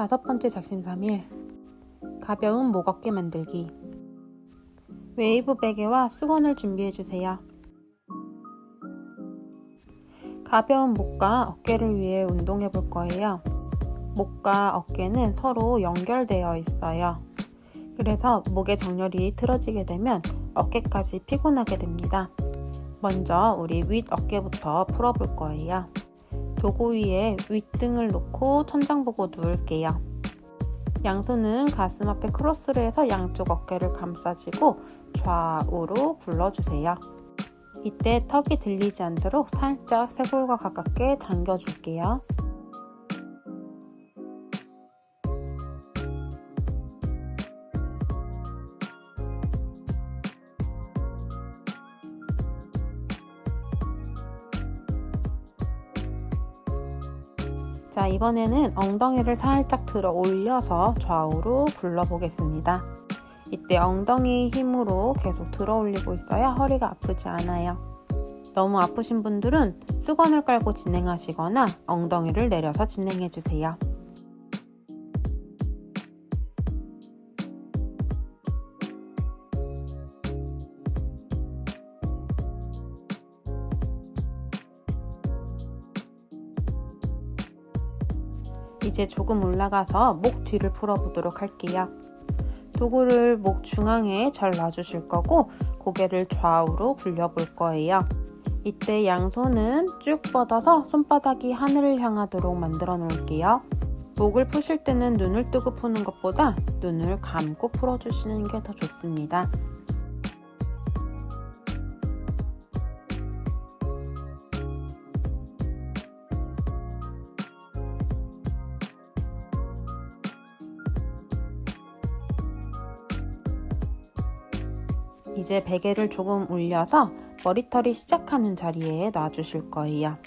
5번째 작심삼일 가벼운 목 어깨 만들기. 웨이브 베개와 수건을 준비해주세요. 가벼운 목과 어깨를 위해 운동해 볼 거예요. 목과 어깨는 서로 연결되어 있어요. 그래서 목의 정렬이 틀어지게 되면 어깨까지 피곤하게 됩니다. 먼저 우리 윗 어깨부터 풀어볼 거예요. 도구 위에 윗등을 놓고 천장 보고 누울게요. 양손은 가슴 앞에 크로스를 해서 양쪽 어깨를 감싸주고 좌우로 굴러주세요. 이때 턱이 들리지 않도록 살짝 쇄골과 가깝게 당겨줄게요. 자, 이번에는 엉덩이를 살짝 들어 올려서 좌우로 굴러보겠습니다. 이때 엉덩이 힘으로 계속 들어 올리고 있어야 허리가 아프지 않아요. 너무 아프신 분들은 수건을 깔고 진행하시거나 엉덩이를 내려서 진행해주세요. 이제 조금 올라가서 목 뒤를 풀어보도록 할게요. 도구를 목 중앙에 잘 놔주실 거고 고개를 좌우로 굴려볼 거예요. 이때 양손은 쭉 뻗어서 손바닥이 하늘을 향하도록 만들어 놓을게요. 목을 푸실 때는 눈을 뜨고 푸는 것보다 눈을 감고 풀어주시는 게 더 좋습니다. 이제 베개를 조금 올려서 머리털이 시작하는 자리에 놔주실 거예요.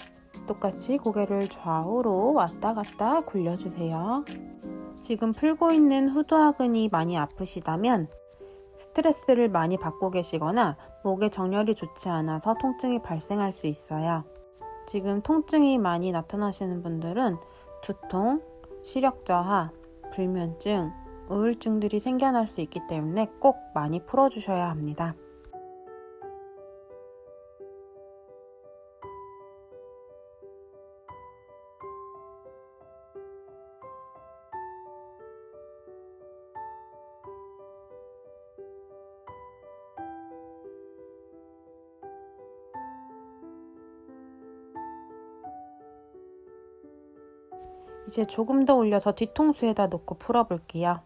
똑같이 고개를 좌우로 왔다 갔다 굴려주세요. 지금 풀고 있는 후두하근이 많이 아프시다면 스트레스를 많이 받고 계시거나 목의 정렬이 좋지 않아서 통증이 발생할 수 있어요. 지금 통증이 많이 나타나시는 분들은 두통, 시력 저하, 불면증, 우울증들이 생겨날 수 있기 때문에 꼭 많이 풀어주셔야 합니다. 이제 조금 더 올려서 뒤통수에다 놓고 풀어볼게요.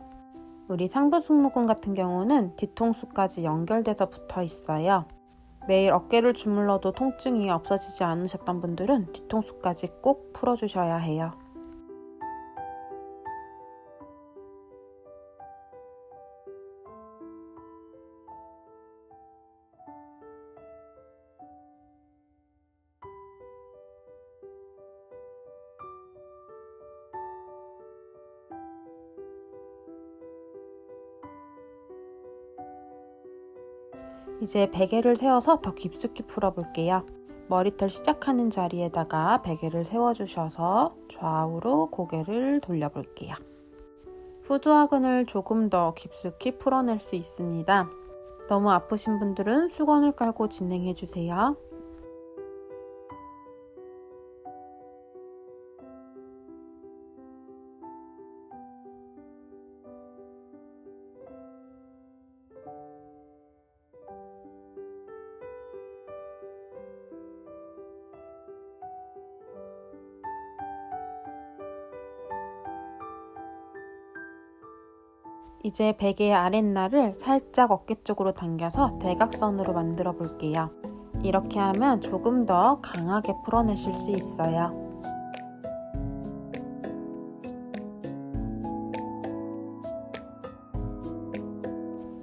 우리 상부승모근 같은 경우는 뒤통수까지 연결돼서 붙어 있어요. 매일 어깨를 주물러도 통증이 없어지지 않으셨던 분들은 뒤통수까지 꼭 풀어주셔야 해요. 이제 베개를 세워서 더 깊숙이 풀어볼게요. 머리털 시작하는 자리에다가 베개를 세워주셔서 좌우로 고개를 돌려볼게요. 후두하근을 조금 더 깊숙이 풀어낼 수 있습니다. 너무 아프신 분들은 수건을 깔고 진행해주세요. 이제 베개의 아랫날을 살짝 어깨 쪽으로 당겨서 대각선으로 만들어 볼게요. 이렇게 하면 조금 더 강하게 풀어내실 수 있어요.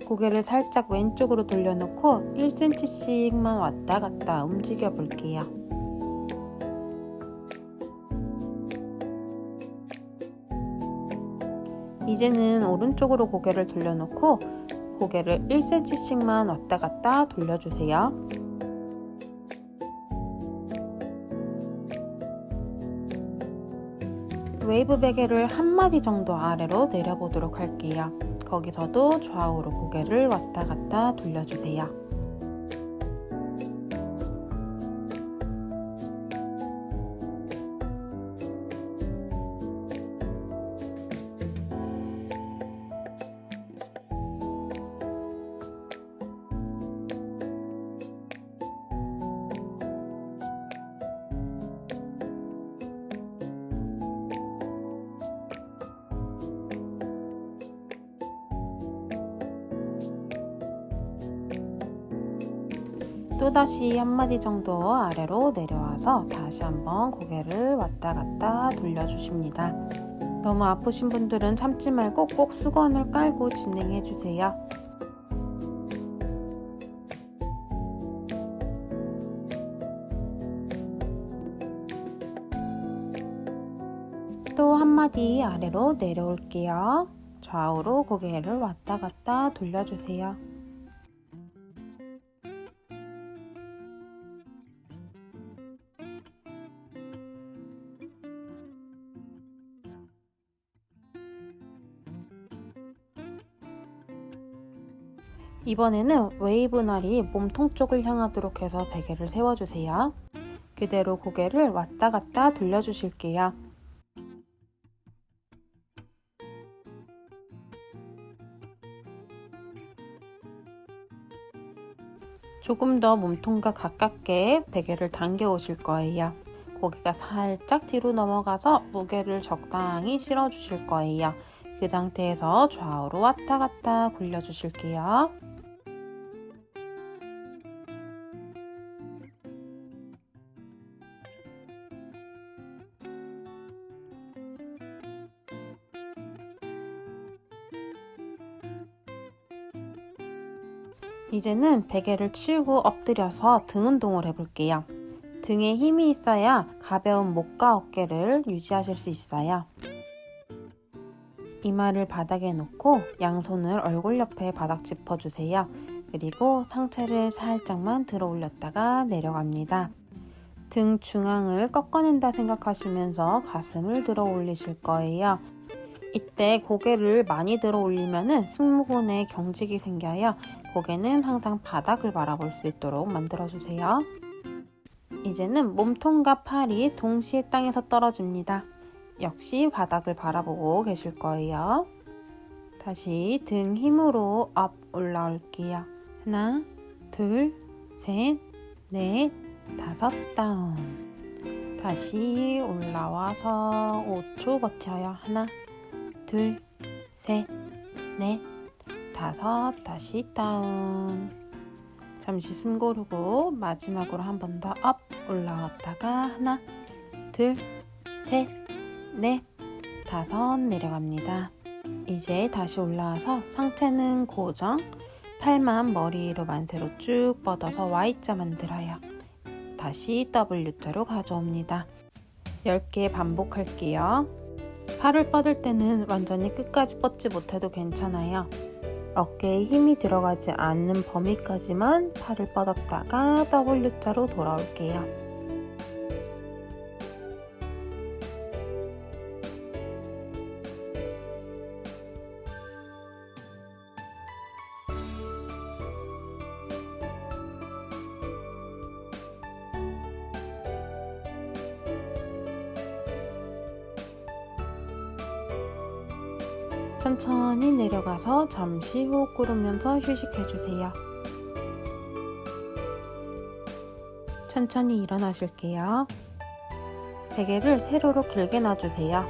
고개를 살짝 왼쪽으로 돌려놓고 1cm씩만 왔다 갔다 움직여 볼게요. 이제는 오른쪽으로 고개를 돌려놓고 고개를 1cm씩만 왔다 갔다 돌려주세요. 웨이브 베개를 한 마디 정도 아래로 내려보도록 할게요. 거기서도 좌우로 고개를 왔다 갔다 돌려주세요. 또다시 한 마디 정도 아래로 내려와서 다시 한번 고개를 왔다 갔다 돌려주십니다. 너무 아프신 분들은 참지 말고 꼭 수건을 깔고 진행해 주세요. 또 한 마디 아래로 내려올게요. 좌우로 고개를 왔다 갔다 돌려주세요. 이번에는 웨이브 날이 몸통 쪽을 향하도록 해서 베개를 세워주세요. 그대로 고개를 왔다 갔다 돌려주실게요. 조금 더 몸통과 가깝게 베개를 당겨 오실 거예요. 고개가 살짝 뒤로 넘어가서 무게를 적당히 실어 주실 거예요. 그 상태에서 좌우로 왔다 갔다 굴려 주실게요. 이제는 베개를 치우고 엎드려서 등 운동을 해볼게요. 등에 힘이 있어야 가벼운 목과 어깨를 유지하실 수 있어요. 이마를 바닥에 놓고 양손을 얼굴 옆에 바닥 짚어주세요. 그리고 상체를 살짝만 들어 올렸다가 내려갑니다. 등 중앙을 꺾어낸다 생각하시면서 가슴을 들어 올리실 거예요. 이때 고개를 많이 들어 올리면 승모근에 경직이 생겨요. 고개는 항상 바닥을 바라볼 수 있도록 만들어주세요. 이제는 몸통과 팔이 동시에 땅에서 떨어집니다. 역시 바닥을 바라보고 계실 거예요. 다시 등 힘으로 업 올라올게요. 하나, 둘, 셋, 넷, 다섯 다운. 다시 올라와서 5초 버텨요. 하나, 둘, 셋, 넷, 다섯. 다시 다운. 잠시 숨 고르고 마지막으로 한 번 더 업 올라왔다가 하나, 둘, 셋, 넷, 다섯 내려갑니다. 이제 다시 올라와서 상체는 고정, 팔만 머리로 만세로 쭉 뻗어서 Y자 만들어요. 다시 W자로 가져옵니다. 10개 반복할게요. 팔을 뻗을 때는 완전히 끝까지 뻗지 못해도 괜찮아요. 어깨에 힘이 들어가지 않는 범위까지만 팔을 뻗었다가 W자로 돌아올게요. 천천히 내려가서 잠시 호흡 꾸르면서 휴식해주세요. 천천히 일어나실게요. 베개를 세로로 길게 놔주세요.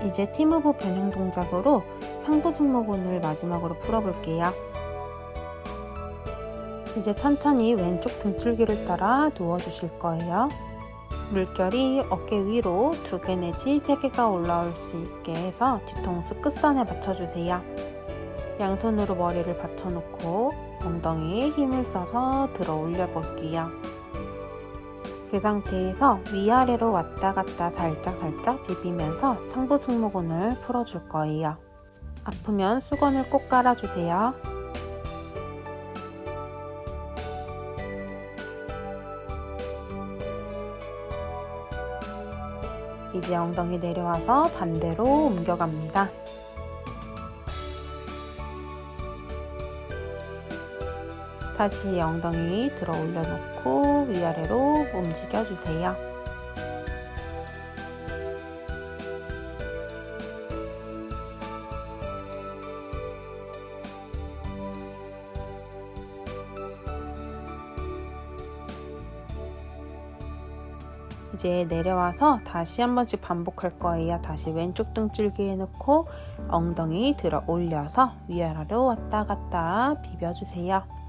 이제 티무브 변형 동작으로 상부 승모근을 마지막으로 풀어볼게요. 이제 천천히 왼쪽 등줄기를 따라 누워주실 거예요. 물결이 어깨 위로 2개 내지 3개가 올라올 수 있게 해서 뒤통수 끝선에 맞춰주세요. 양손으로 머리를 받쳐놓고 엉덩이에 힘을 써서 들어 올려볼게요. 그 상태에서 위아래로 왔다 갔다 살짝 비비면서 상부 승모근을 풀어줄 거예요. 아프면 수건을 꼭 깔아주세요. 이제 엉덩이 내려와서 반대로 옮겨갑니다. 다시 엉덩이 들어 올려놓고 위아래로 움직여주세요. 이제 내려와서 다시 한 번씩 반복할 거예요. 다시 왼쪽 등줄기에 놓고 엉덩이 들어 올려서 위아래로 왔다 갔다 비벼주세요.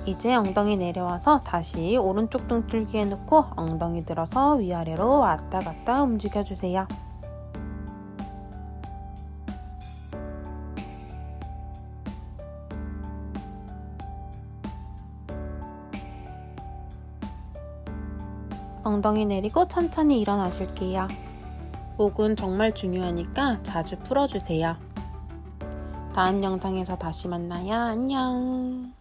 이제 엉덩이 내려와서 다시 오른쪽 등줄기에 놓고 엉덩이 들어서 위아래로 왔다 갔다 움직여주세요. 엉덩이 내리고 천천히 일어나실게요. 목은 정말 중요하니까 자주 풀어주세요. 다음 영상에서 다시 만나요. 안녕.